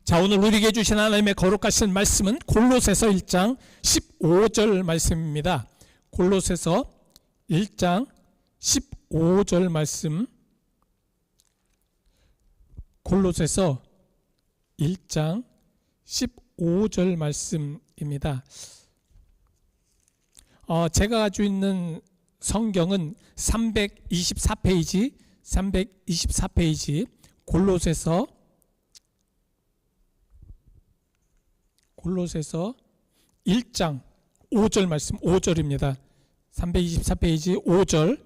자, 오늘 우리에게 주신 하나님의 거룩하신 말씀은 골로새서 1장 15절 말씀입니다. 골로새서 1장 15절 말씀. 골로새서 1장 15절 말씀입니다. 제가 가지고 있는 성경은 324페이지 골로새서 1장 5절 말씀 5절입니다. 324페이지 5절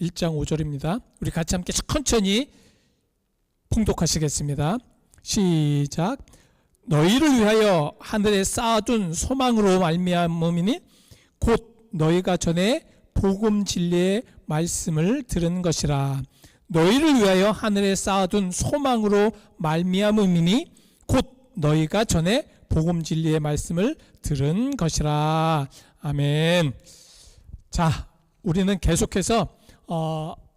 1장 5절입니다. 우리 같이 함께 천천히 봉독하시겠습니다. 시작. 너희를 위하여 하늘에 쌓아둔 소망으로 말미암음이니 곧 너희가 전에 복음 진리의 말씀을 들은 것이라. 너희를 위하여 하늘에 쌓아둔 소망으로 말미암음이니 곧 너희가 전에 복음 진리의 말씀을 들은 것이라. 아멘. 자, 우리는 계속해서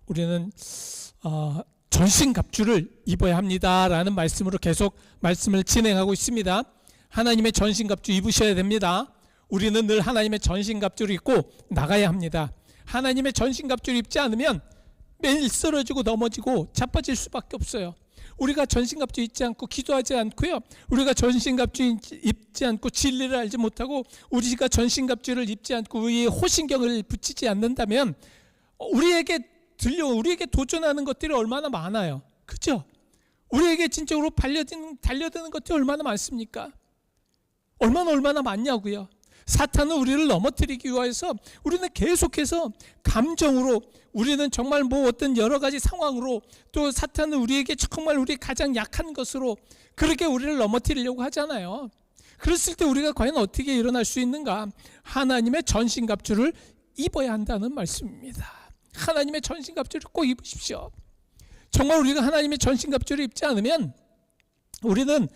우리는 전신갑주를 입어야 합니다라는 말씀으로 계속 말씀을 진행하고 있습니다. 하나님의 전신갑주 입으셔야 됩니다. 우리는 늘 하나님의 전신갑주를 입고 나가야 합니다. 하나님의 전신갑주를 입지 않으면 매일 쓰러지고 넘어지고 자빠질 수밖에 없어요. 우리가 전신갑주 입지 않고 기도하지 않고요, 우리가 전신갑주 입지 않고 진리를 알지 못하고 우리가 전신갑주를 입지 않고 우리의 호신경을 붙이지 않는다면 우리에게 도전하는 것들이 얼마나 많아요. 그렇죠? 우리에게 진짜로 달려드는 것들이 얼마나 많습니까? 얼마나 많냐고요. 사탄은 우리를 넘어뜨리기 위해서 우리는 계속해서 감정으로, 우리는 정말 어떤 여러 가지 상황으로, 또 사탄은 우리에게 정말 우리 가장 약한 것으로 그렇게 우리를 넘어뜨리려고 하잖아요. 그랬을 때 우리가 과연 어떻게 일어날 수 있는가? 하나님의 전신갑주를 입어야 한다는 말씀입니다. 하나님의 전신갑주를 꼭 입으십시오. 정말 우리가 하나님의 전신갑주를 입지 않으면 우리는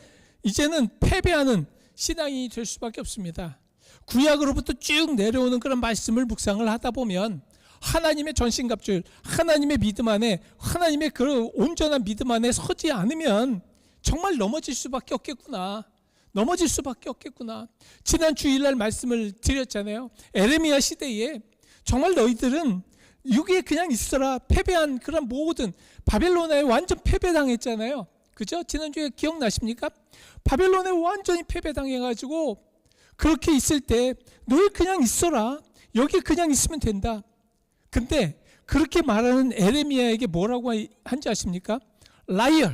이제는 패배하는 신앙이 될 수밖에 없습니다. 구약으로부터 쭉 내려오는 그런 말씀을 묵상을 하다 보면 하나님의 전신갑주, 하나님의 믿음 안에, 하나님의 그 온전한 믿음 안에 서지 않으면 정말 넘어질 수밖에 없겠구나. 지난 주일날 말씀을 드렸잖아요. 에레미야 시대에 정말 너희들은 여기에 그냥 있어라. 패배한 그런 모든 바벨론에 완전 패배당했잖아요. 그죠? 지난주에 기억나십니까? 바벨론에 완전히 패배당해가지고 그렇게 있을 때 너희 그냥 있어라. 여기 그냥 있으면 된다. 근데 그렇게 말하는 에레미야에게 뭐라고 한지 아십니까? 라이어,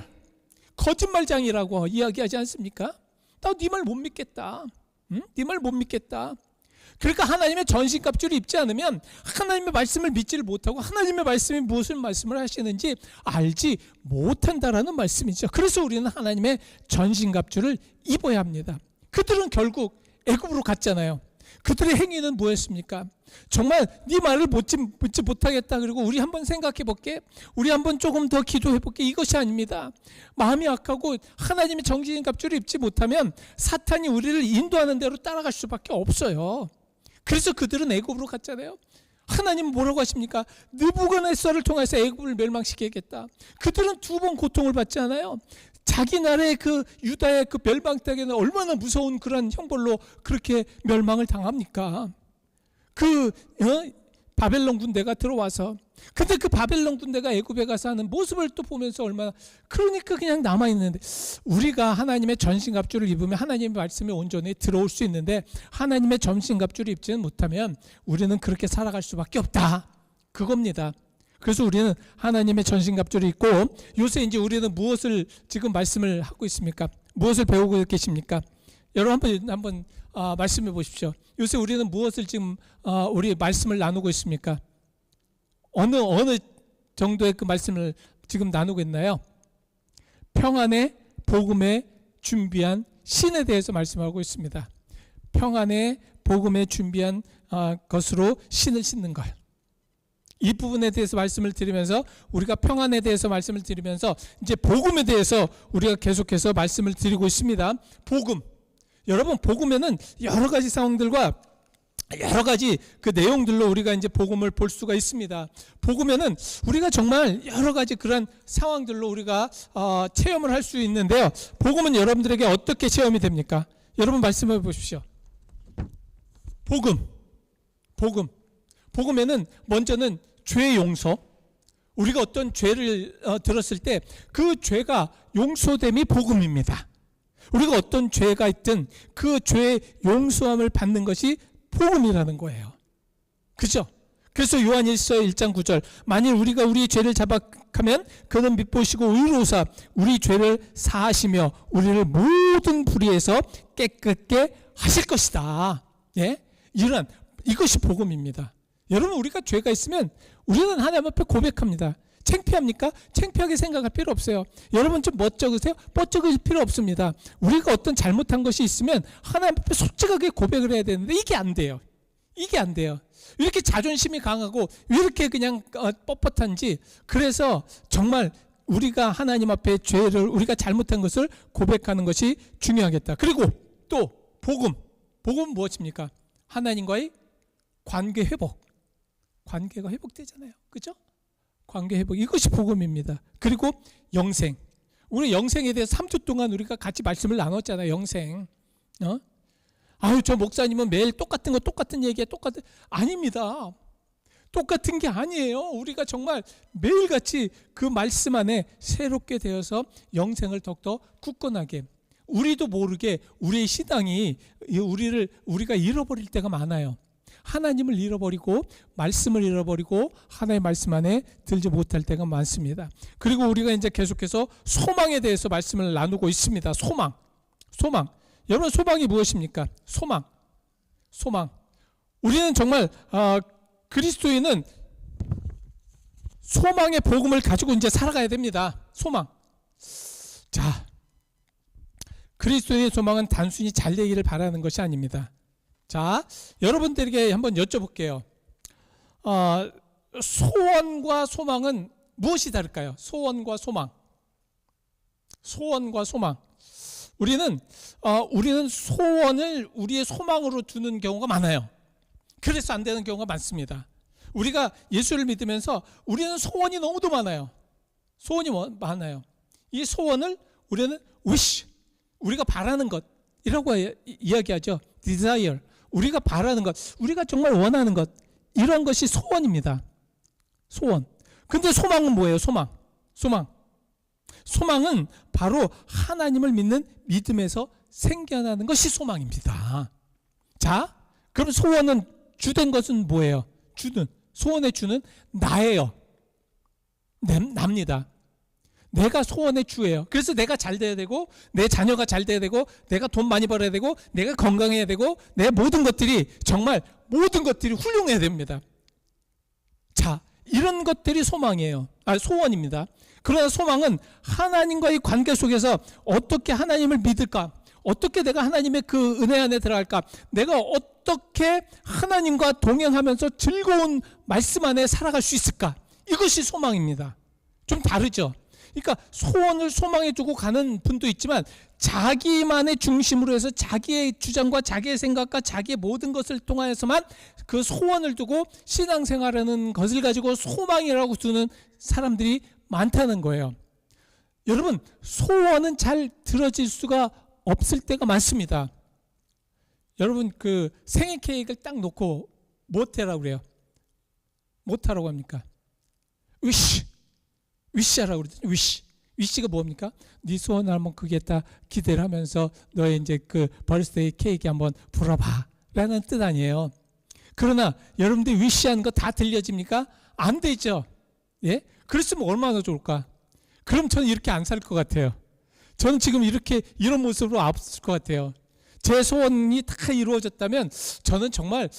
거짓말장이라고 이야기하지 않습니까? 나 네 말 못 믿겠다. 네 말 못 믿겠다. 그러니까 하나님의 전신갑주를 입지 않으면 하나님의 말씀을 믿지를 못하고 하나님의 말씀이 무슨 말씀을 하시는지 알지 못한다라는 말씀이죠. 그래서 우리는 하나님의 전신갑주를 입어야 합니다. 그들은 결국 애굽으로 갔잖아요. 그들의 행위는 뭐였습니까? 정말 네 말을 믿지 못하겠다. 그리고 우리 한번 생각해 볼게. 우리 한번 조금 더 기도해 볼게. 이것이 아닙니다. 마음이 악하고 하나님의 전신갑주를 입지 못하면 사탄이 우리를 인도하는 대로 따라갈 수밖에 없어요. 그래서 그들은 애굽으로 갔잖아요. 하나님은 뭐라고 하십니까? 느부갓네살을 통해서 애굽을 멸망시키겠다. 그들은 2번 고통을 받지 않아요? 자기 나라의 그 유다의 그 멸망 땅에는 얼마나 무서운 그런 형벌로 그렇게 멸망을 당합니까? 바벨론 군대가 들어와서, 근데 그 바벨론 군대가 애굽에 가서 하는 모습을 또 보면서 얼마나, 그러니까 그냥 남아있는데, 우리가 하나님의 전신갑주를 입으면 하나님의 말씀이 온전히 들어올 수 있는데 하나님의 전신갑주를 입지는 못하면 우리는 그렇게 살아갈 수밖에 없다. 그겁니다. 그래서 우리는 하나님의 전신갑주를 입고, 요새 이제 우리는 무엇을 지금 말씀을 하고 있습니까? 무엇을 배우고 계십니까? 여러분 한번 말씀해 보십시오. 요새 우리는 무엇을 지금 우리 말씀을 나누고 있습니까? 어느 정도의 그 말씀을 지금 나누고 있나요? 평안의 복음에 준비한 신에 대해서 말씀하고 있습니다. 평안의 복음에 준비한 것으로 신을 신는 것. 이 부분에 대해서 말씀을 드리면서, 우리가 평안에 대해서 말씀을 드리면서 이제 복음에 대해서 우리가 계속해서 말씀을 드리고 있습니다. 복음. 여러분, 복음에는 여러 가지 상황들과 여러 가지 그 내용들로 우리가 이제 복음을 볼 수가 있습니다. 복음에는 우리가 정말 여러 가지 그런 상황들로 우리가 체험을 할 수 있는데요. 복음은 여러분들에게 어떻게 체험이 됩니까? 여러분 말씀해 보십시오. 복음에는 먼저는 죄 용서. 우리가 어떤 죄를 들었을 때 그 죄가 용서됨이 복음입니다. 우리가 어떤 죄가 있든 그 죄의 용서함을 받는 것이 복음이라는 거예요. 그죠? 그래서 요한일서 1장 9절 만일 우리가 우리의 죄를 자박하면 그는 미보시고 의로우사 우리 죄를 사하시며 우리를 모든 불의에서 깨끗게 하실 것이다. 예? 이것이 복음입니다. 여러분 우리가 죄가 있으면 우리는 하나님 앞에 고백합니다. 창피합니까? 창피하게 생각할 필요 없어요. 여러분 좀 멋쩍으세요? 멋쩍을 필요 없습니다. 우리가 어떤 잘못한 것이 있으면 하나님 앞에 솔직하게 고백을 해야 되는데 이게 안 돼요. 왜 이렇게 자존심이 강하고 왜 이렇게 그냥 뻣뻣한지. 그래서 정말 우리가 하나님 앞에 죄를 우리가 잘못한 것을 고백하는 것이 중요하겠다. 그리고 또 복음은 무엇입니까? 하나님과의 관계 회복. 관계가 회복되잖아요. 그죠? 관계 회복, 이것이 복음입니다. 그리고 영생. 우리 영생에 대해서 3주 동안 우리가 같이 말씀을 나눴잖아요. 영생. 저 목사님은 매일 똑같은 얘기에 아닙니다. 똑같은 게 아니에요. 우리가 정말 매일같이 그 말씀 안에 새롭게 되어서 영생을 더욱더 굳건하게, 우리도 모르게 우리의 신앙이 우리가 잃어버릴 때가 많아요. 하나님을 잃어버리고 말씀을 잃어버리고 하나님의 말씀 안에 들지 못할 때가 많습니다. 그리고 우리가 이제 계속해서 소망에 대해서 말씀을 나누고 있습니다. 소망. 여러분 소망이 무엇입니까? 소망. 우리는 정말 그리스도인은 소망의 복음을 가지고 이제 살아가야 됩니다. 소망. 자, 그리스도인의 소망은 단순히 잘 되기를 바라는 것이 아닙니다. 자, 여러분들에게 한번 여쭤볼게요. 소원과 소망은 무엇이 다를까요? 소원과 소망. 우리는 소원을 우리의 소망으로 두는 경우가 많아요. 그래서 안 되는 경우가 많습니다. 우리가 예수를 믿으면서 우리는 소원이 너무도 많아요. 이 소원을 우리는 wish, 우리가 바라는 것이라고 이야기하죠. desire. 우리가 바라는 것, 우리가 정말 원하는 것, 이런 것이 소원입니다. 근데 소망은 뭐예요? 소망은 바로 하나님을 믿는 믿음에서 생겨나는 것이 소망입니다. 자, 그럼 소원은 주된 것은 뭐예요? 소원의 주는 나예요. 납니다. 내가 소원의 주예요. 그래서 내가 잘 돼야 되고, 내 자녀가 잘 돼야 되고, 내가 돈 많이 벌어야 되고, 내가 건강해야 되고, 내 모든 것들이 훌륭해야 됩니다. 자, 이런 것들이 소원입니다. 그러나 소망은 하나님과의 관계 속에서 어떻게 하나님을 믿을까? 어떻게 내가 하나님의 그 은혜 안에 들어갈까? 내가 어떻게 하나님과 동행하면서 즐거운 말씀 안에 살아갈 수 있을까? 이것이 소망입니다. 좀 다르죠? 그러니까 소원을 소망에 두고 가는 분도 있지만 자기만의 중심으로 해서 자기의 주장과 자기의 생각과 자기의 모든 것을 통하여서만 그 소원을 두고 신앙생활하는 것을 가지고 소망이라고 두는 사람들이 많다는 거예요. 여러분, 소원은 잘 들어질 수가 없을 때가 많습니다. 여러분, 그 생일 케이크를 딱 놓고 못해라고 그래요. 못하라고 합니까? 위시하라고 그러더니 위시가 뭡니까? 네 소원을 한번 크겠다 기대를 하면서 너의 이제 그 버스데이 케이크 한번 불어봐 라는 뜻 아니에요. 그러나 여러분들이 위시하는 거 다 들려집니까? 안 되죠. 예? 그랬으면 얼마나 좋을까? 그럼 저는 이렇게 안 살 것 같아요. 저는 지금 이런 모습으로 없을 것 같아요. 제 소원이 다 이루어졌다면 저는 정말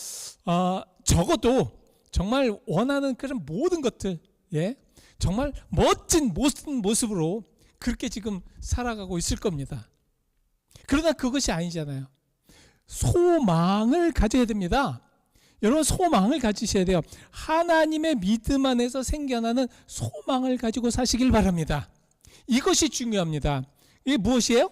적어도 정말 원하는 그런 모든 것들, 예? 정말 멋진 모습으로 그렇게 지금 살아가고 있을 겁니다. 그러나 그것이 아니잖아요. 소망을 가져야 됩니다. 여러분, 소망을 가지셔야 돼요. 하나님의 믿음 안에서 생겨나는 소망을 가지고 사시길 바랍니다. 이것이 중요합니다. 이게 무엇이에요?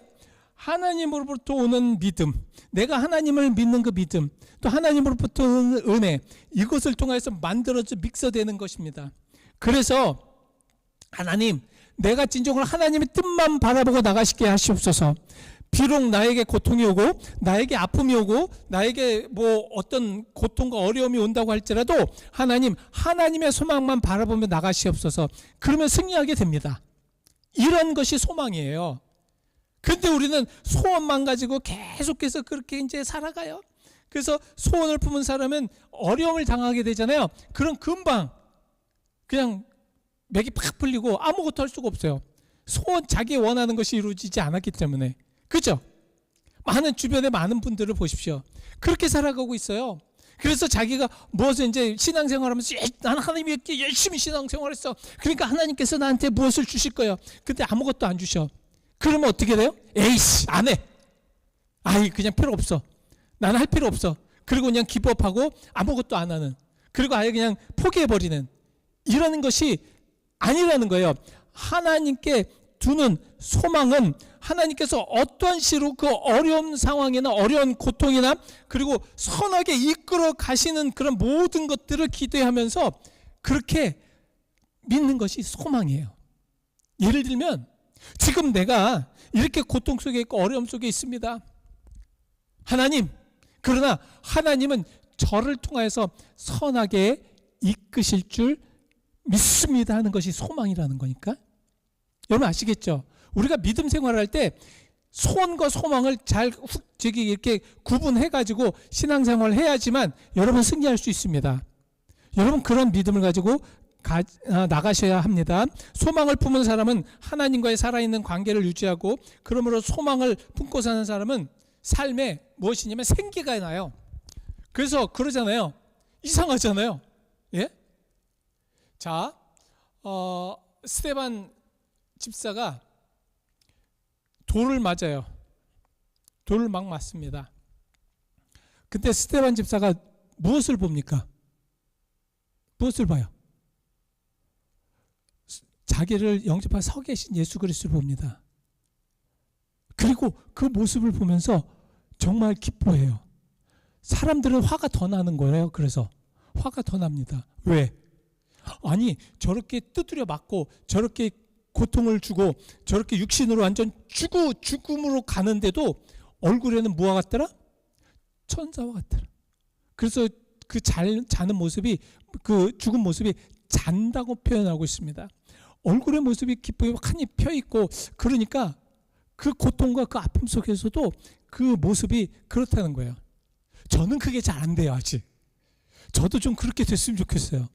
하나님으로부터 오는 믿음, 내가 하나님을 믿는 그 믿음, 또 하나님으로부터 오는 은혜, 이것을 통해서 만들어져 믹서되는 것입니다. 그래서 하나님, 내가 진정으로 하나님의 뜻만 바라보고 나가시게 하시옵소서. 비록 나에게 고통이 오고 나에게 아픔이 오고 나에게 뭐 어떤 고통과 어려움이 온다고 할지라도 하나님, 하나님의 소망만 바라보며 나가시옵소서. 그러면 승리하게 됩니다. 이런 것이 소망이에요. 근데 우리는 소원만 가지고 계속해서 그렇게 이제 살아가요. 그래서 소원을 품은 사람은 어려움을 당하게 되잖아요. 그럼 금방 그냥 맥이 팍 풀리고 아무것도 할 수가 없어요. 소원, 자기 원하는 것이 이루어지지 않았기 때문에. 그죠? 많은 주변에 많은 분들을 보십시오. 그렇게 살아가고 있어요. 그래서 자기가 무엇을 이제 신앙생활하면서 나는 하나님께 열심히 신앙생활했어. 그러니까 하나님께서 나한테 무엇을 주실 거예요. 근데 아무것도 안 주셔. 그러면 어떻게 돼요? 에이씨, 안 해. 아이, 그냥 필요 없어. 나는 할 필요 없어. 그리고 그냥 기법하고 아무것도 안 하는. 그리고 아예 그냥 포기해버리는. 이러는 것이 아니라는 거예요. 하나님께 두는 소망은 하나님께서 어떠한 식으로 그 어려운 상황이나 어려운 고통이나 그리고 선하게 이끌어 가시는 그런 모든 것들을 기대하면서 그렇게 믿는 것이 소망이에요. 예를 들면 지금 내가 이렇게 고통 속에 있고 어려움 속에 있습니다. 하나님, 그러나 하나님은 저를 통해서 선하게 이끄실 줄 믿습니다 하는 것이 소망이라는 거니까. 여러분 아시겠죠? 우리가 믿음 생활할 때 소원과 소망을 잘 이렇게 구분해가지고 신앙생활을 해야지만 여러분 승리할 수 있습니다. 여러분 그런 믿음을 가지고 나가셔야 합니다. 소망을 품은 사람은 하나님과의 살아있는 관계를 유지하고, 그러므로 소망을 품고 사는 사람은 삶에 무엇이냐면 생기가 나요. 그래서 그러잖아요. 이상하잖아요. 예? 자, 스데반 집사가 돌을 맞아요. 돌을 막 맞습니다. 그때 스데반 집사가 무엇을 봅니까? 무엇을 봐요? 자기를 영접한 서 계신 예수 그리스도를 봅니다. 그리고 그 모습을 보면서 정말 기뻐해요. 사람들은 화가 더 나는 거예요. 그래서 화가 더 납니다. 왜? 아니, 저렇게 두드려 맞고 저렇게 고통을 주고 저렇게 육신으로 완전 죽음으로 가는데도 얼굴에는 뭐와 같더라? 천사와 같더라. 그래서 그 자는 모습이, 그 죽은 모습이 잔다고 표현하고 있습니다. 얼굴의 모습이 기쁨이 환히 펴있고, 그러니까 그 고통과 그 아픔 속에서도 그 모습이 그렇다는 거예요. 저는 그게 잘 안 돼요. 아직. 저도 좀 그렇게 됐으면 좋겠어요.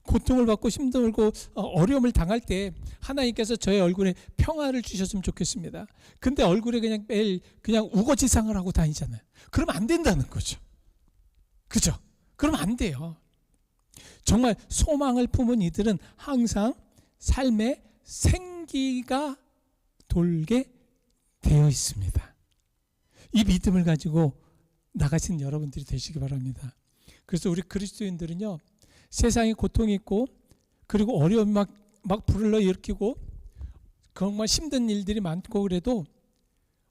고통을 받고 힘들고 어려움을 당할 때 하나님께서 저의 얼굴에 평화를 주셨으면 좋겠습니다. 근데 얼굴에 그냥 매일 그냥 우거지상을 하고 다니잖아요. 그러면 안 된다는 거죠. 그죠? 그러면 안 돼요. 정말 소망을 품은 이들은 항상 삶에 생기가 돌게 되어 있습니다. 이 믿음을 가지고 나가신 여러분들이 되시기 바랍니다. 그래서 우리 그리스도인들은요, 세상에 고통이 있고 그리고 어려움이 막 불을 일으키고 정말 힘든 일들이 많고 그래도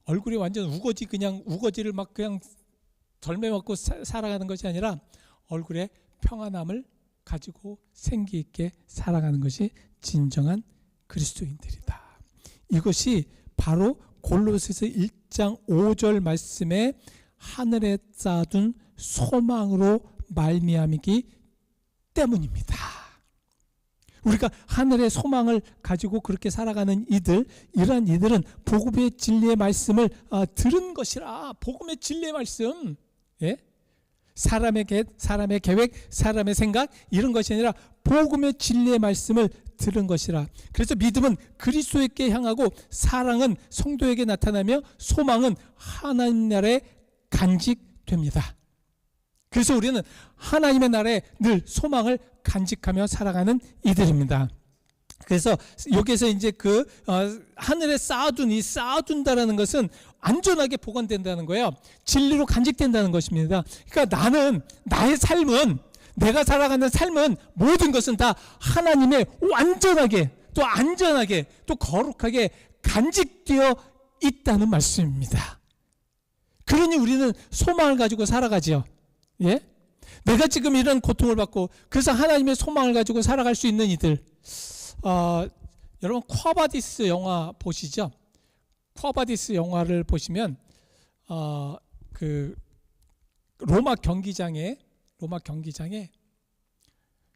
얼굴이 완전 우거지를 막 그냥 덜매 맞고 살아가는 것이 아니라 얼굴에 평안함을 가지고 생기 있게 살아가는 것이 진정한 그리스도인들이다. 이것이 바로 골로새서 1장 5절 말씀에 하늘에 쌓아둔 소망으로 말미암이기 때문입니다. 우리가 하늘의 소망을 가지고 그렇게 살아가는 이러한 이들은 복음의 진리의 말씀을 들은 것이라. 복음의 진리의 말씀, 예? 사람의 계획, 사람의 생각 이런 것이 아니라 복음의 진리의 말씀을 들은 것이라. 그래서 믿음은 그리스도에게 향하고, 사랑은 성도에게 나타나며, 소망은 하나님 나라에 간직됩니다. 그래서 우리는 하나님의 나라에 늘 소망을 간직하며 살아가는 이들입니다. 그래서 여기서 이제 하늘에 쌓아둔다라는 것은 안전하게 보관된다는 거예요. 진리로 간직된다는 것입니다. 그러니까 나의 삶은, 내가 살아가는 삶은 모든 것은 다 하나님의 완전하게 또 안전하게 또 거룩하게 간직되어 있다는 말씀입니다. 그러니 우리는 소망을 가지고 살아가죠. 예? 내가 지금 이런 고통을 받고 그래서 하나님의 소망을 가지고 살아갈 수 있는 이들. 여러분 쿼바디스 영화 보시죠? 쿼바디스 영화를 보시면 그 로마 경기장에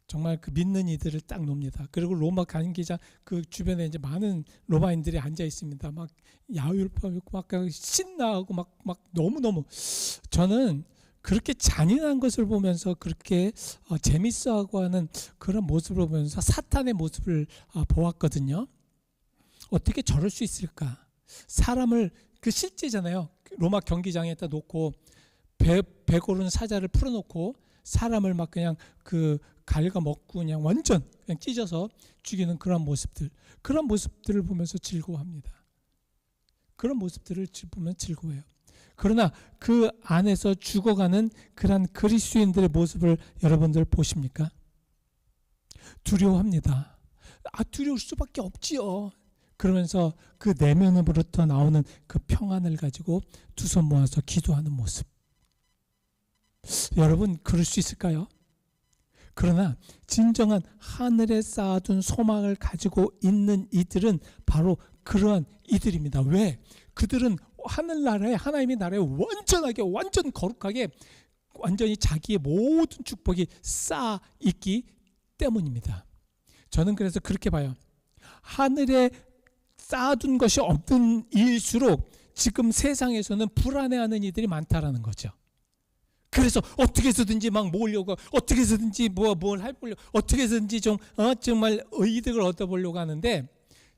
정말 그 믿는 이들을 딱 놉니다. 그리고 로마 경기장 그 주변에 이제 많은 로마인들이 앉아 있습니다. 막 야율법이고 막 신나고 막 너무너무 저는 그렇게 잔인한 것을 보면서 그렇게 재밌어하고 하는 그런 모습을 보면서 사탄의 모습을 보았거든요. 어떻게 저럴 수 있을까? 사람을 그 실제잖아요. 로마 경기장에다 놓고 배 고른 사자를 풀어놓고 사람을 막 그냥 그 갉아먹고 그냥 완전 그냥 찢어서 죽이는 그런 모습들을 보면서 즐거워합니다. 그런 모습들을 보면 즐거워해요. 그러나 그 안에서 죽어가는 그런 그리스도인들의 모습을 여러분들 보십니까? 두려워합니다. 두려울 수밖에 없지요. 그러면서 그 내면으로부터 나오는 그 평안을 가지고 두 손 모아서 기도하는 모습. 여러분 그럴 수 있을까요? 그러나 진정한 하늘에 쌓아둔 소망을 가지고 있는 이들은 바로 그러한 이들입니다. 왜? 그들은 하늘나라에 하나님의 나라에 완전 거룩하게 완전히 자기의 모든 축복이 쌓아 있기 때문입니다. 저는 그래서 그렇게 봐요. 하늘에 쌓아둔 것이 없는 일수록 지금 세상에서는 불안해하는 이들이 많다라는 거죠. 그래서 어떻게 해서든지 막 모으려고, 어떻게 해서든지 뭘 해보려고, 어떻게 해서든지 정말 이득을 얻어보려고 하는데,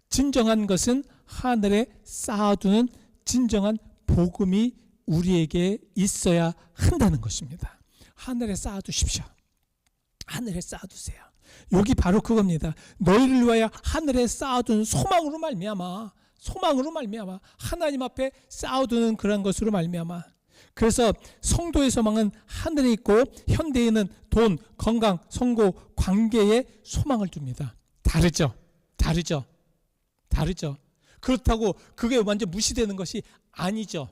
진정한 것은 하늘에 쌓아두는 진정한 복음이 우리에게 있어야 한다는 것입니다. 하늘에 쌓아두십시오. 하늘에 쌓아두세요. 여기 바로 그겁니다. 너희를 위하여 하늘에 쌓아둔 소망으로 말미암아 하나님 앞에 쌓아두는 그런 것으로 말미암아. 그래서 성도의 소망은 하늘에 있고 현대인은 돈, 건강, 성공, 관계에 소망을 둡니다. 다르죠. 그렇다고 그게 완전 무시되는 것이 아니죠.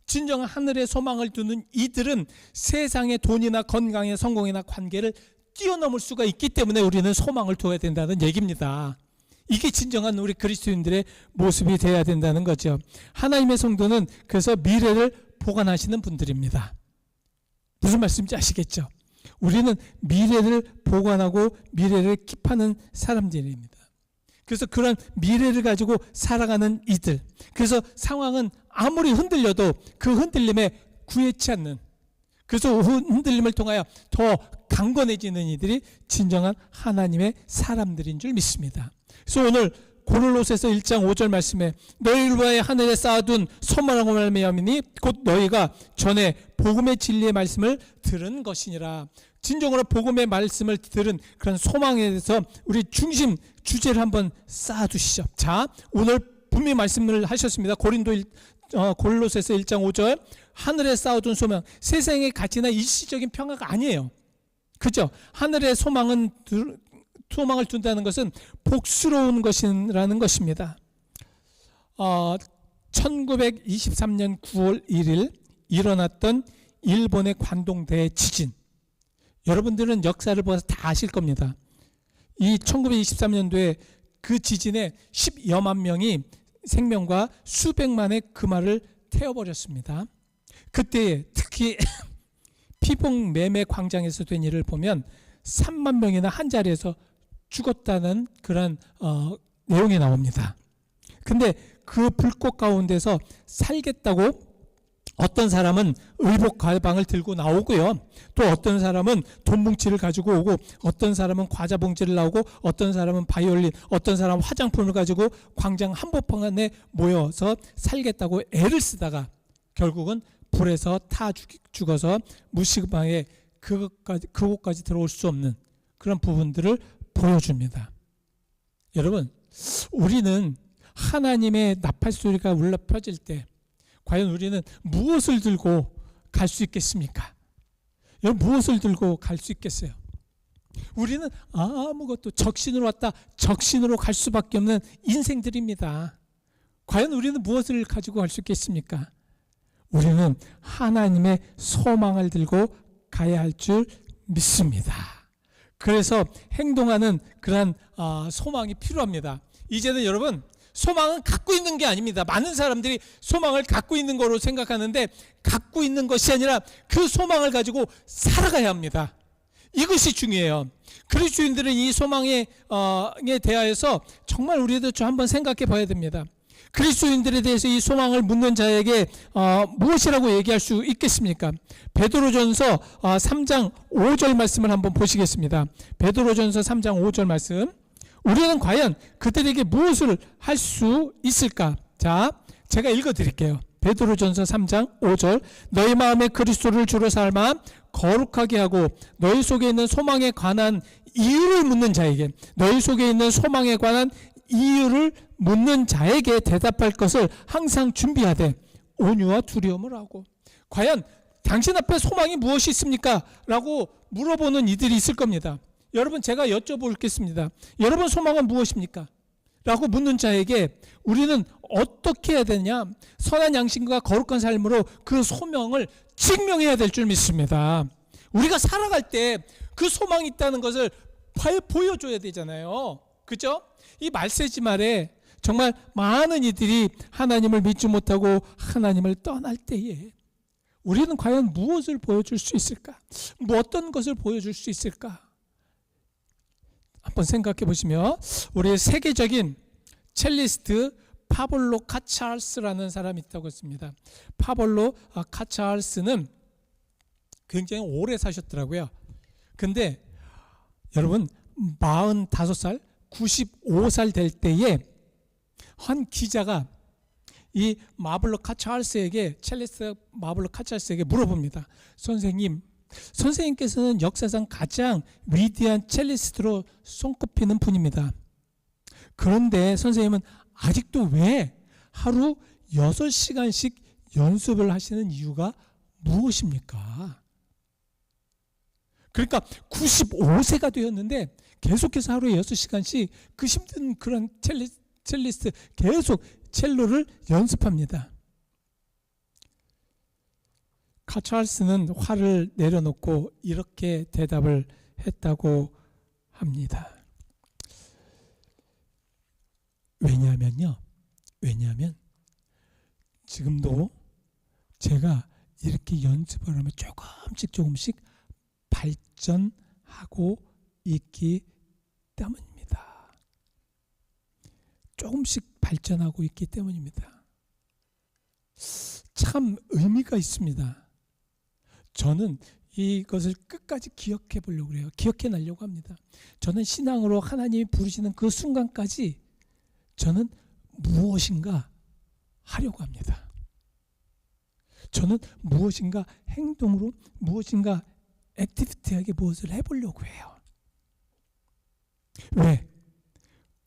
진정한 하늘에 소망을 두는 이들은 세상의 돈이나 건강이나 성공이나 관계를 뛰어넘을 수가 있기 때문에 우리는 소망을 둬야 된다는 얘기입니다. 이게 진정한 우리 그리스도인들의 모습이 되어야 된다는 거죠. 하나님의 성도는 그래서 미래를 보관하시는 분들입니다. 무슨 말씀인지 아시겠죠? 우리는 미래를 보관하고 미래를 킵하는 사람들입니다. 그래서 그런 미래를 가지고 살아가는 이들. 그래서 상황은 아무리 흔들려도 그 흔들림에 구애치 않는, 그래서 흔들림을 통하여 더 강건해지는 이들이 진정한 하나님의 사람들인 줄 믿습니다. 그래서 오늘 고린도서에서 1장 5절 말씀에 너희를 위하여 하늘에 쌓아둔 소망으로 말미암으니 곧 너희가 전에 복음의 진리의 말씀을 들은 것이니라. 진정으로 복음의 말씀을 들은 그런 소망에 대해서 우리 중심 주제를 한번 쌓아두시죠. 자, 오늘 분명히 말씀을 하셨습니다. 고린도서에서 1장 5절 하늘에 쌓아둔 소망, 세상의 가치나 일시적인 평화가 아니에요. 그죠? 하늘의 소망을 둔다는 것은 복스러운 것이라는 것입니다. 1923년 9월 1일 일어났던 일본의 관동대 지진. 여러분들은 역사를 보아서 다 아실 겁니다. 이 1923년도에 그 지진에 10여만 명이 생명과 수백만의 금화를 태워버렸습니다. 그때 특히 피봉 매매 광장에서 된 일을 보면 3만 명이나 한 자리에서 죽었다는 그런 내용이 나옵니다. 근데 그 불꽃 가운데서 살겠다고 어떤 사람은 의복 가방을 들고 나오고요. 또 어떤 사람은 돈 뭉치를 가지고 오고, 어떤 사람은 과자 봉지를 나오고, 어떤 사람은 바이올린, 어떤 사람은 화장품을 가지고 광장 한복판에 모여서 살겠다고 애를 쓰다가 결국은 불에서 타 죽어서 무식방에 그곳까지 들어올 수 없는 그런 부분들을 보여줍니다. 여러분, 우리는 하나님의 나팔 소리가 울려 퍼질 때 과연 우리는 무엇을 들고 갈 수 있겠습니까? 여러분, 무엇을 들고 갈 수 있겠어요? 우리는 아무것도 적신으로 왔다 적신으로 갈 수밖에 없는 인생들입니다. 과연 우리는 무엇을 가지고 갈 수 있겠습니까? 우리는 하나님의 소망을 들고 가야 할 줄 믿습니다. 그래서 행동하는 그러한 소망이 필요합니다. 이제는 여러분, 소망은 갖고 있는 게 아닙니다. 많은 사람들이 소망을 갖고 있는 거로 생각하는데, 갖고 있는 것이 아니라 그 소망을 가지고 살아가야 합니다. 이것이 중요해요. 그리스도인들은 이 소망에 대하여서 정말 우리도 좀 한번 생각해 봐야 됩니다. 그리스도인들에 대해서 이 소망을 묻는 자에게 무엇이라고 얘기할 수 있겠습니까? 베드로전서 3장 5절 말씀을 한번 보시겠습니다. 베드로전서 3장 5절 말씀. 우리는 과연 그들에게 무엇을 할 수 있을까? 자, 제가 읽어드릴게요. 베드로전서 3장 5절. 너희 마음에 그리스도를 주로 삼아 거룩하게 하고 너희 속에 있는 소망에 관한 이유를 묻는 자에게, 너희 속에 있는 소망에 관한 이유를 묻는 자에게 대답할 것을 항상 준비하되 온유와 두려움을 하고. 과연 당신 앞에 소망이 무엇이 있습니까? 라고 물어보는 이들이 있을 겁니다. 여러분, 제가 여쭤보겠습니다. 여러분 소망은 무엇입니까? 라고 묻는 자에게 우리는 어떻게 해야 되냐? 선한 양심과 거룩한 삶으로 그 소명을 증명해야 될 줄 믿습니다. 우리가 살아갈 때 그 소망이 있다는 것을 보여줘야 되잖아요. 그죠? 이 말세지 말에 정말 많은 이들이 하나님을 믿지 못하고 하나님을 떠날 때에 우리는 과연 무엇을 보여줄 수 있을까? 어떤 것을 보여줄 수 있을까? 한번 생각해 보시면, 우리의 세계적인 첼리스트 파볼로 카찰스라는 사람이 있다고 했습니다. 파볼로 카찰스는 굉장히 오래 사셨더라고요. 근데 여러분, 45살, 95살 될 때에 한 기자가 이 마블로 카찰스에게, 첼리스트 마블로 카찰스에게 물어봅니다. 선생님께서는 역사상 가장 위대한 첼리스트로 손꼽히는 분입니다. 그런데 선생님은 아직도 왜 하루 6시간씩 연습을 하시는 이유가 무엇입니까? 그러니까 95세가 되었는데 계속해서 하루에 6시간씩 그 힘든 그런 첼리스트 계속 첼로를 연습합니다. 카찰스는 화를 내려놓고 이렇게 대답을 했다고 합니다. 왜냐하면 지금도 제가 이렇게 연습을 하면 조금씩 발전하고 있기 때문입니다. 조금씩 발전하고 있기 때문입니다. 참 의미가 있습니다. 저는 이것을 끝까지 기억해 보려고 해요. 기억해 나려고 합니다. 저는 신앙으로 하나님이 부르시는 그 순간까지 저는 무엇인가 하려고 합니다. 저는 무엇인가 행동으로, 무엇인가 액티비티하게 무엇을 해보려고 해요. 왜?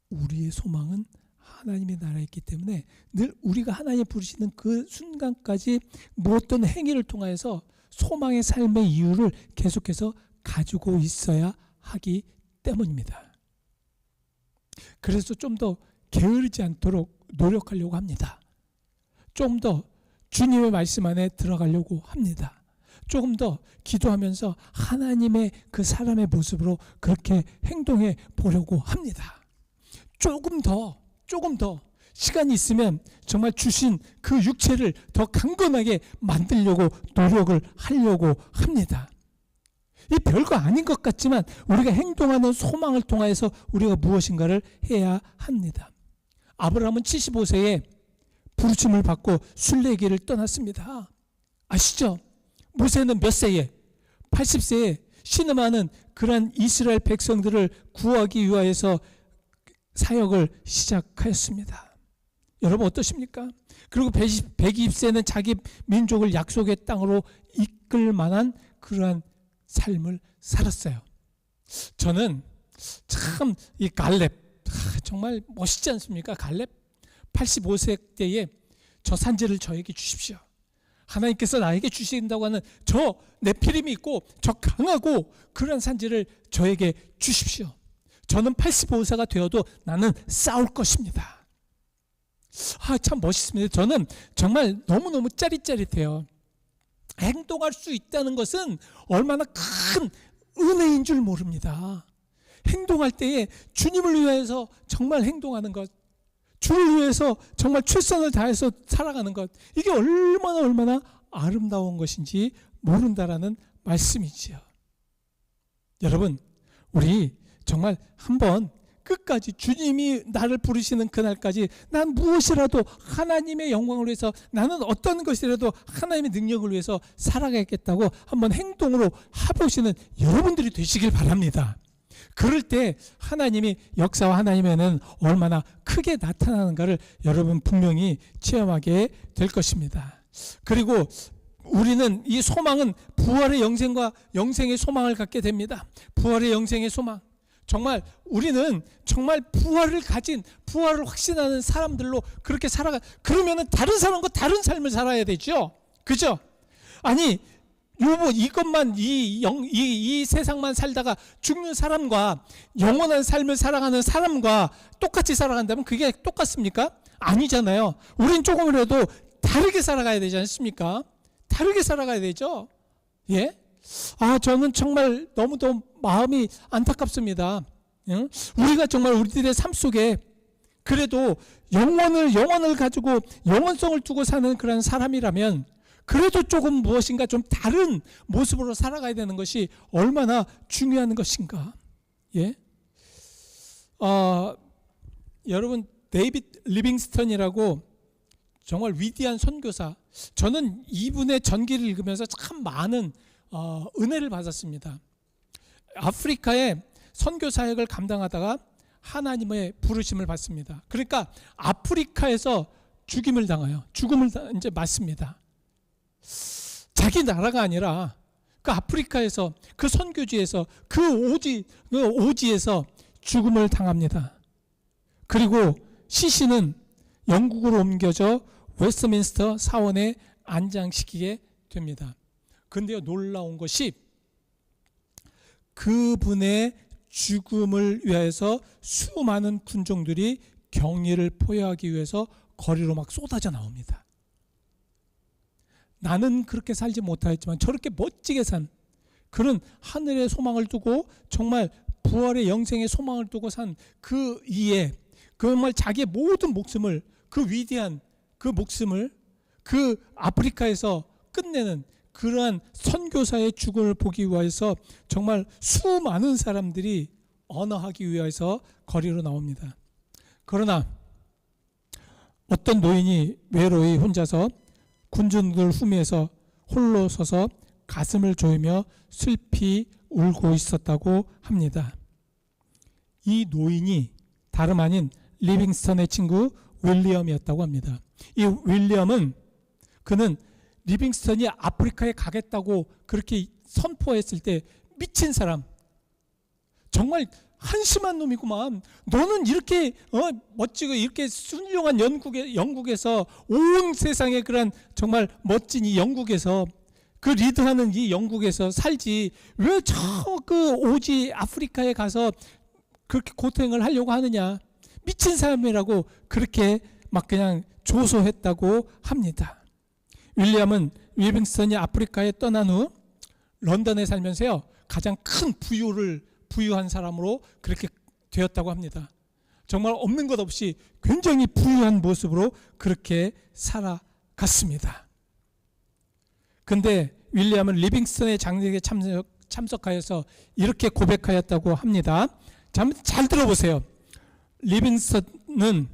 우리의 소망은 하나님의 나라에 있기 때문에 늘 우리가 하나님 부르시는 그 순간까지 어떤 행위를 통하여서 소망의 삶의 이유를 계속해서 가지고 있어야 하기 때문입니다. 그래서 좀 더 게으르지 않도록 노력하려고 합니다. 좀 더 주님의 말씀 안에 들어가려고 합니다. 조금 더 기도하면서 하나님의 그 사람의 모습으로 그렇게 행동해 보려고 합니다. 조금 더 시간이 있으면 정말 주신 그 육체를 더 강건하게 만들려고 노력을 하려고 합니다. 이 별거 아닌 것 같지만 우리가 행동하는 소망을 통하여서 우리가 무엇인가를 해야 합니다. 아브라함은 75세에 부르심을 받고 순례길을 떠났습니다. 아시죠? 모세는 몇 세에? 80세에 신음하는 그러한 이스라엘 백성들을 구하기 위하여서 사역을 시작하였습니다. 여러분 어떠십니까? 그리고 120세는 자기 민족을 약속의 땅으로 이끌 만한 그러한 삶을 살았어요. 저는 참 이 갈렙 정말 멋있지 않습니까? 갈렙 85세 때에 저 산지를 저에게 주십시오. 하나님께서 나에게 주신다고 하는 저 네피림이 있고 저 강하고 그런 산지를 저에게 주십시오. 저는 85세가 되어도 나는 싸울 것입니다. 참 멋있습니다. 저는 정말 너무너무 짜릿짜릿해요. 행동할 수 있다는 것은 얼마나 큰 은혜인 줄 모릅니다. 행동할 때에 주님을 위해서 정말 행동하는 것, 주를 위해서 정말 최선을 다해서 살아가는 것, 이게 얼마나 아름다운 것인지 모른다라는 말씀이지요. 여러분, 우리 정말 한번 끝까지 주님이 나를 부르시는 그날까지 난 무엇이라도 하나님의 영광을 위해서, 나는 어떤 것이라도 하나님의 능력을 위해서 살아가겠다고 한번 행동으로 해보시는 여러분들이 되시길 바랍니다. 그럴 때 하나님이 역사와 하나님에는 얼마나 크게 나타나는가를 여러분 분명히 체험하게 될 것입니다. 그리고 우리는 이 소망은 부활의 영생과 영생의 소망을 갖게 됩니다. 부활의 영생의 소망. 정말 우리는 정말 부활을 가진, 부활을 확신하는 사람들로 그렇게 살아가. 그러면은 다른 사람과 다른 삶을 살아야 되죠. 그죠? 아니, 이것만 이 세상만 살다가 죽는 사람과 영원한 삶을 살아가는 사람과 똑같이 살아간다면 그게 똑같습니까? 아니잖아요. 우린 조금이라도 다르게 살아가야 되지 않습니까? 다르게 살아가야 되죠. 예? 저는 정말 너무도 마음이 안타깝습니다. 응? 우리가 정말 우리들의 삶 속에 그래도 영원을 가지고 영원성을 두고 사는 그런 사람이라면 그래도 조금 무엇인가 좀 다른 모습으로 살아가야 되는 것이 얼마나 중요한 것인가. 예? 여러분, 데이빗 리빙스턴이라고 정말 위대한 선교사, 저는 이분의 전기를 읽으면서 참 많은 은혜를 받았습니다. 아프리카에 선교 사역을 감당하다가 하나님의 부르심을 받습니다. 그러니까 아프리카에서 죽음을 이제 맞습니다. 자기 나라가 아니라 그 아프리카에서, 그 선교지에서, 그 오지에서 죽음을 당합니다. 그리고 시신은 영국으로 옮겨져 웨스트민스터 사원에 안장시키게 됩니다. 그런데요, 놀라운 것이 그분의 죽음을 위해서 수많은 군종들이 경의를 표하기 위해서 거리로 막 쏟아져 나옵니다. 나는 그렇게 살지 못하였지만 저렇게 멋지게 산 그런 하늘의 소망을 두고, 정말 부활의 영생의 소망을 두고 산 그 이에 정말 자기의 모든 목숨을, 그 위대한 그 목숨을 그 아프리카에서 끝내는 그러한 선교사의 죽음을 보기 위해서 정말 수많은 사람들이 언어하기 위해서 거리로 나옵니다. 그러나 어떤 노인이 외로이 혼자서 군중들 후미에서 홀로 서서 가슴을 조이며 슬피 울고 있었다고 합니다. 이 노인이 다름 아닌 리빙스턴의 친구 윌리엄이었다고 합니다. 이 윌리엄은, 그는 리빙스턴이 아프리카에 가겠다고 그렇게 선포했을 때 미친 사람, 정말 한심한 놈이구만. 너는 이렇게 멋지고 이렇게 훌륭한 영국에서 온 세상의 그런 정말 멋진 이 영국에서, 그 리드하는 이 영국에서 살지, 왜 저 그 오지 아프리카에 가서 그렇게 고생을 하려고 하느냐. 미친 사람이라고 그렇게 막 그냥 조소했다고 합니다. 윌리엄은 리빙스턴이 아프리카에 떠난 후 런던에 살면서요, 가장 큰 부유한 사람으로 그렇게 되었다고 합니다. 정말 없는 것 없이 굉장히 부유한 모습으로 그렇게 살아갔습니다. 그런데 윌리엄은 리빙스턴의 장례에 참석하여서 이렇게 고백하였다고 합니다. 잘 들어보세요. 리빙스턴은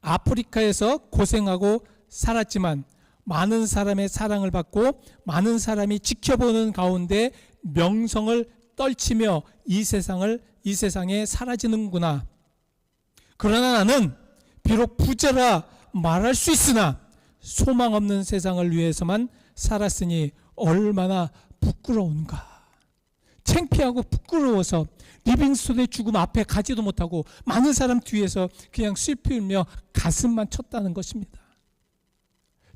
아프리카에서 고생하고 살았지만 많은 사람의 사랑을 받고 많은 사람이 지켜보는 가운데 명성을 떨치며 이 세상에 사라지는구나. 그러나 나는 비록 부자라 말할 수 있으나 소망 없는 세상을 위해서만 살았으니 얼마나 부끄러운가. 창피하고 부끄러워서 리빙스턴의 죽음 앞에 가지도 못하고 많은 사람 뒤에서 그냥 슬피 울며 가슴만 쳤다는 것입니다.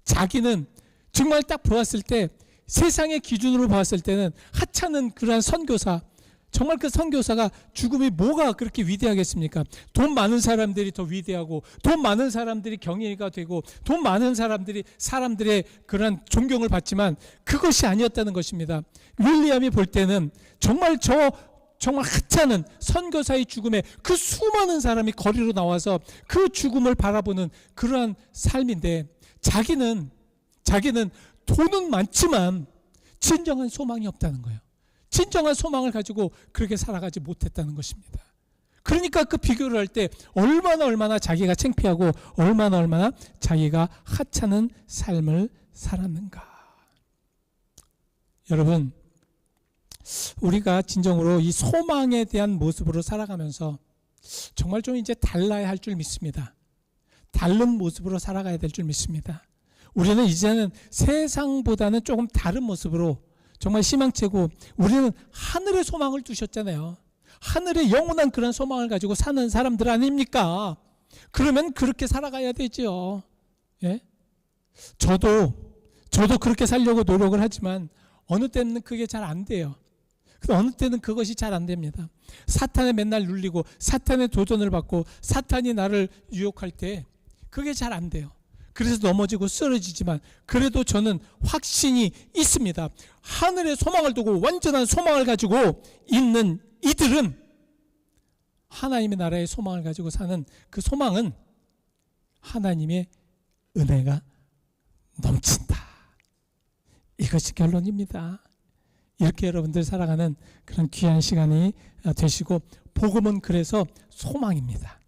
자기는 정말 딱 보았을 때, 세상의 기준으로 봤을 때는 하찮은 그러한 선교사, 정말 그 선교사가 죽음이 뭐가 그렇게 위대하겠습니까? 돈 많은 사람들이 더 위대하고, 돈 많은 사람들이 경애가 되고, 돈 많은 사람들이 사람들의 그런 존경을 받지만 그것이 아니었다는 것입니다. 윌리엄이 볼 때는 정말 하찮은 선교사의 죽음에 그 수많은 사람이 거리로 나와서 그 죽음을 바라보는 그러한 삶인데, 자기는 돈은 많지만 진정한 소망이 없다는 거예요. 진정한 소망을 가지고 그렇게 살아가지 못했다는 것입니다. 그러니까 그 비교를 할 때 얼마나 자기가 창피하고 얼마나 자기가 하찮은 삶을 살았는가. 여러분, 우리가 진정으로 이 소망에 대한 모습으로 살아가면서 정말 좀 이제 달라야 할 줄 믿습니다. 다른 모습으로 살아가야 될 줄 믿습니다. 우리는 이제는 세상보다는 조금 다른 모습으로 정말 희망체고, 우리는 하늘의 소망을 두셨잖아요. 하늘의 영원한 그런 소망을 가지고 사는 사람들 아닙니까? 그러면 그렇게 살아가야 되죠. 예? 저도 그렇게 살려고 노력을 하지만 어느 때는 그게 잘 안 돼요. 어느 때는 그것이 잘 안 됩니다. 사탄에 맨날 눌리고 사탄의 도전을 받고 사탄이 나를 유혹할 때 그게 잘 안 돼요. 그래서 넘어지고 쓰러지지만 그래도 저는 확신이 있습니다. 하늘의 소망을 두고 완전한 소망을 가지고 있는 이들은 하나님의 나라의 소망을 가지고 사는 그 소망은 하나님의 은혜가 넘친다. 이것이 결론입니다. 이렇게 여러분들 살아가는 그런 귀한 시간이 되시고, 복음은 그래서 소망입니다.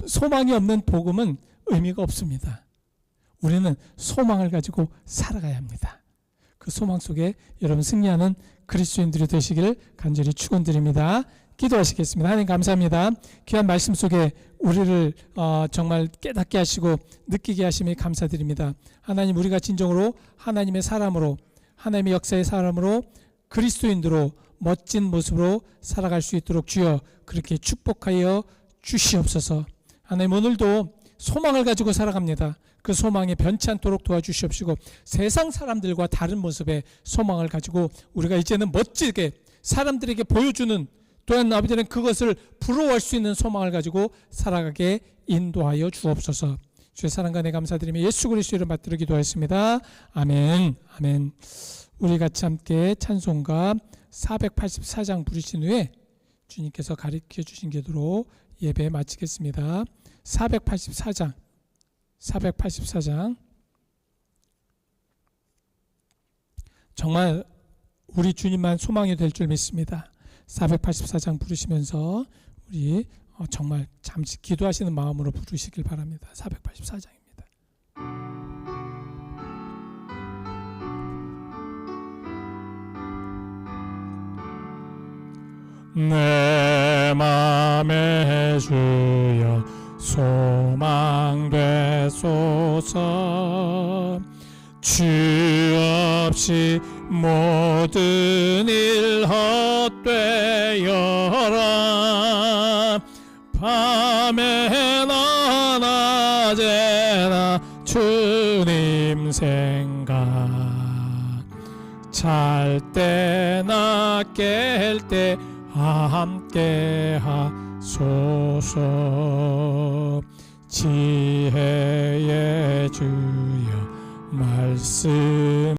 소망이 없는 복음은 의미가 없습니다. 우리는 소망을 가지고 살아가야 합니다. 그 소망 속에 여러분 승리하는 그리스도인들이 되시기를 간절히 축원드립니다. 기도하시겠습니다. 하나님 감사합니다. 귀한 말씀 속에 우리를 정말 깨닫게 하시고 느끼게 하심에 감사드립니다. 하나님, 우리가 진정으로 하나님의 사람으로, 하나님의 역사의 사람으로, 그리스도인으로 멋진 모습으로 살아갈 수 있도록 주여 그렇게 축복하여 주시옵소서. 하나님, 오늘도 소망을 가지고 살아갑니다. 그 소망에 변치 않도록 도와주시옵시고, 세상 사람들과 다른 모습의 소망을 가지고 우리가 이제는 멋지게 사람들에게 보여주는, 또한 아버지는 그것을 부러워할 수 있는 소망을 가지고 살아가게 인도하여 주옵소서. 주의 사랑과 내 감사드리며 예수 그리스도 이름 받들어 기도하였습니다. 아멘. 아멘. 우리 같이 함께 찬송가 484장 부르신 후에 주님께서 가르쳐 주신 기도로 예배 마치겠습니다. 484장 정말 우리 주님만 소망이 될 줄 믿습니다. 484장 부르시면서 우리 정말 잠시 기도하시는 마음으로 부르시길 바랍니다. 484장입니다. 내 맘에 주여 소망 되소서. 주 없이 모든 일 헛되어라. 밤에나 낮에나 주님 생각, 잘 때나 깰 때 함께 하소서. 지혜의 주여 말씀